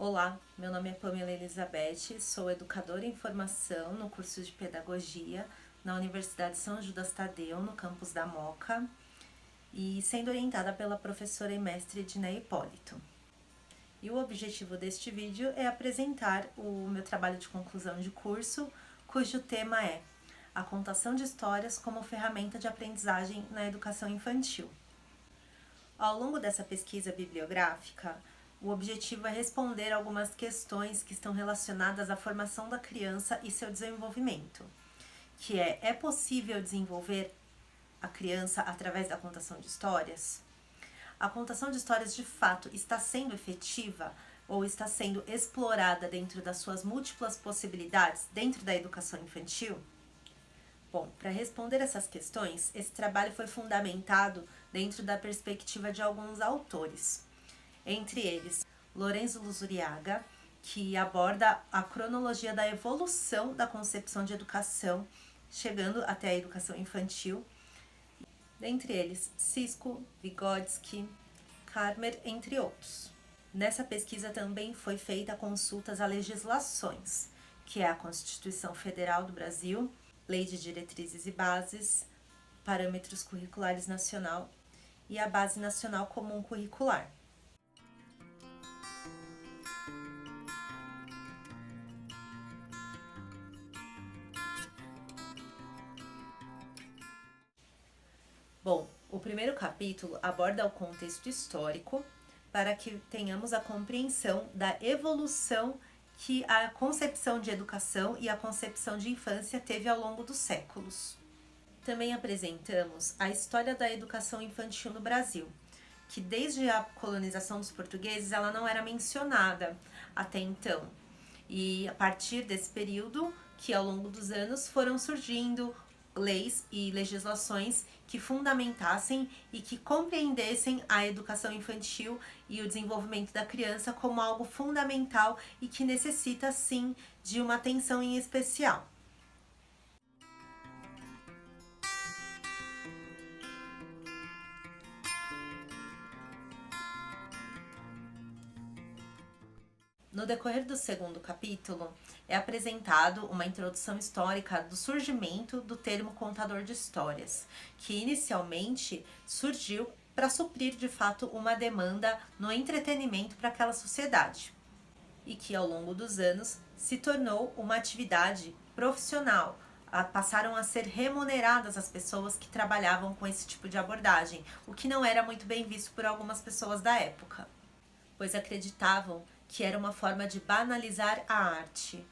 Olá, meu nome é Pamela Elizabeth, sou educadora em formação no curso de Pedagogia na Universidade São Judas Tadeu, no campus da Moca, e sendo orientada pela professora e mestre Edneia Hipólito. E o objetivo deste vídeo é apresentar o meu trabalho de conclusão de curso, cujo tema é a contação de histórias como ferramenta de aprendizagem na educação infantil. Ao longo dessa pesquisa bibliográfica, o objetivo é responder algumas questões que estão relacionadas à formação da criança e seu desenvolvimento, que é possível desenvolver a criança através da contação de histórias? A contação de histórias de fato está sendo efetiva ou está sendo explorada dentro das suas múltiplas possibilidades dentro da educação infantil? Bom, para responder essas questões, esse trabalho foi fundamentado dentro da perspectiva de alguns autores. Entre eles, Lorenzo Luzuriaga, que aborda a cronologia da evolução da concepção de educação, chegando até a educação infantil. Dentre eles, Cisco, Vygotsky, Karmer, entre outros. Nessa pesquisa também foi feita consultas a legislações, que é a Constituição Federal do Brasil, Lei de Diretrizes e Bases, Parâmetros Curriculares Nacional e a Base Nacional Comum Curricular. Bom, o primeiro capítulo aborda o contexto histórico para que tenhamos a compreensão da evolução que a concepção de educação e a concepção de infância teve ao longo dos séculos. Também apresentamos a história da educação infantil no Brasil, que desde a colonização dos portugueses ela não era mencionada até então. E a partir desse período, que ao longo dos anos foram surgindo leis e legislações que fundamentassem e que compreendessem a educação infantil e o desenvolvimento da criança como algo fundamental e que necessita, sim, de uma atenção em especial. No decorrer do segundo capítulo, é apresentado uma introdução histórica do surgimento do termo contador de histórias, que inicialmente surgiu para suprir de fato uma demanda no entretenimento para aquela sociedade, e que ao longo dos anos se tornou uma atividade profissional. Passaram a ser remuneradas as pessoas que trabalhavam com esse tipo de abordagem, o que não era muito bem visto por algumas pessoas da época, pois acreditavam que era uma forma de banalizar a arte.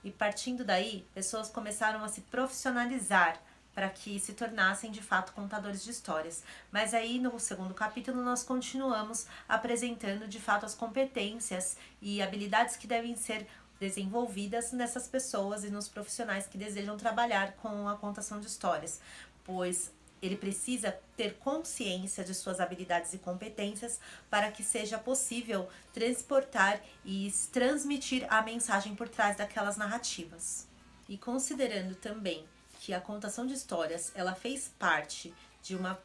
E partindo daí, pessoas começaram a se profissionalizar para que se tornassem de fato contadores de histórias. Mas aí no segundo capítulo nós continuamos apresentando de fato as competências e habilidades que devem ser desenvolvidas nessas pessoas e nos profissionais que desejam trabalhar com a contação de histórias, pois ele precisa ter consciência de suas habilidades e competências para que seja possível transportar e transmitir a mensagem por trás daquelas narrativas. E considerando também que a contação de histórias ela fez parte de uma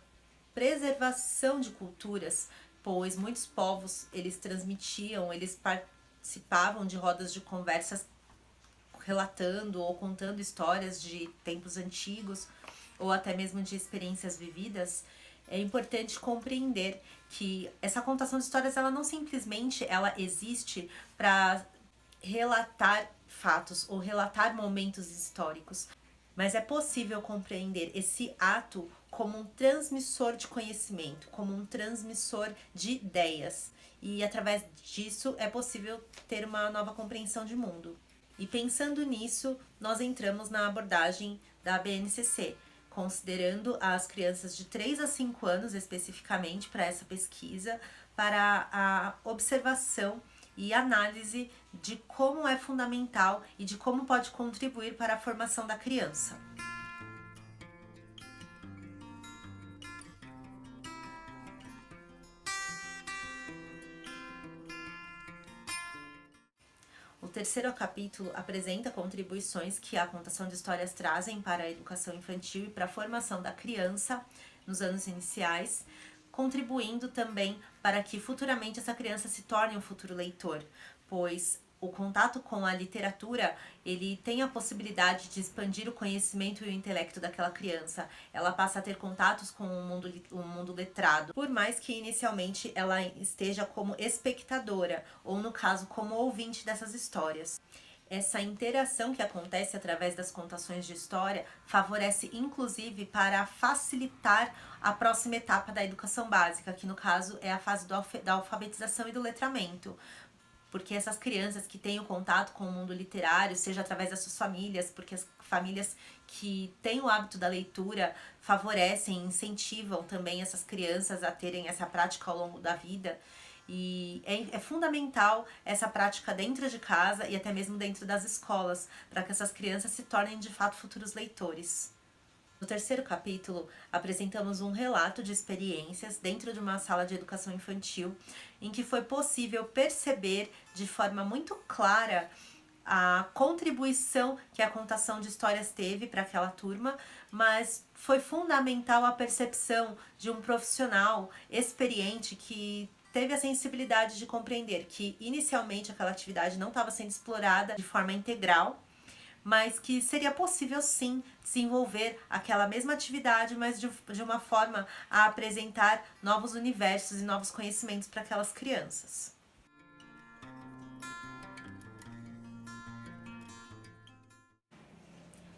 preservação de culturas, pois muitos povos eles transmitiam, eles participavam de rodas de conversas relatando ou contando histórias de tempos antigos, ou até mesmo de experiências vividas, é importante compreender que essa contação de histórias ela não simplesmente ela existe para relatar fatos ou relatar momentos históricos, mas é possível compreender esse ato como um transmissor de conhecimento, como um transmissor de ideias, e através disso é possível ter uma nova compreensão de mundo. E pensando nisso, nós entramos na abordagem da BNCC, considerando as crianças de 3 a 5 anos especificamente para essa pesquisa, para a observação e análise de como é fundamental e de como pode contribuir para a formação da criança. O terceiro capítulo apresenta contribuições que a contação de histórias trazem para a educação infantil e para a formação da criança nos anos iniciais, contribuindo também para que futuramente essa criança se torne um futuro leitor, pois o contato com a literatura, ele tem a possibilidade de expandir o conhecimento e o intelecto daquela criança. Ela passa a ter contatos com o mundo letrado, por mais que inicialmente ela esteja como espectadora, ou no caso, como ouvinte dessas histórias. Essa interação que acontece através das contações de história favorece inclusive para facilitar a próxima etapa da educação básica, que no caso é a fase da alfabetização e do letramento. Porque essas crianças que têm o contato com o mundo literário, seja através das suas famílias, porque as famílias que têm o hábito da leitura favorecem, incentivam também essas crianças a terem essa prática ao longo da vida. E é fundamental essa prática dentro de casa e até mesmo dentro das escolas, para que essas crianças se tornem de fato futuros leitores. No terceiro capítulo, apresentamos um relato de experiências dentro de uma sala de educação infantil, em que foi possível perceber de forma muito clara a contribuição que a contação de histórias teve para aquela turma, mas foi fundamental a percepção de um profissional experiente que teve a sensibilidade de compreender que inicialmente aquela atividade não estava sendo explorada de forma integral, mas que seria possível sim desenvolver aquela mesma atividade, mas de uma forma a apresentar novos universos e novos conhecimentos para aquelas crianças.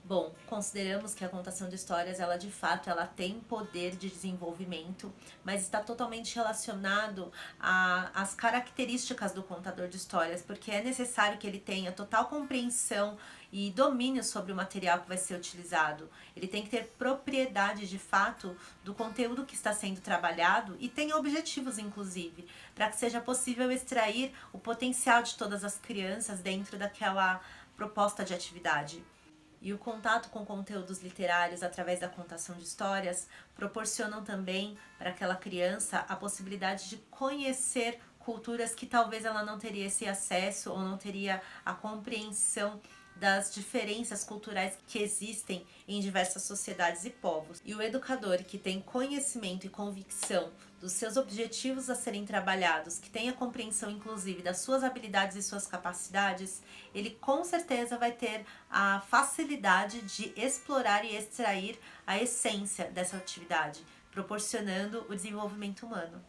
Bom, consideramos que a contação de histórias, ela de fato, ela tem poder de desenvolvimento, mas está totalmente relacionado às características do contador de histórias, porque é necessário que ele tenha total compreensão e domínio sobre o material que vai ser utilizado. Ele tem que ter propriedade de fato do conteúdo que está sendo trabalhado e tenha objetivos, inclusive, para que seja possível extrair o potencial de todas as crianças dentro daquela proposta de atividade. E o contato com conteúdos literários através da contação de histórias proporcionam também para aquela criança a possibilidade de conhecer culturas que talvez ela não teria esse acesso ou não teria a compreensão das diferenças culturais que existem em diversas sociedades e povos. E o educador que tem conhecimento e convicção dos seus objetivos a serem trabalhados, que tem a compreensão inclusive das suas habilidades e suas capacidades, ele com certeza vai ter a facilidade de explorar e extrair a essência dessa atividade, proporcionando o desenvolvimento humano.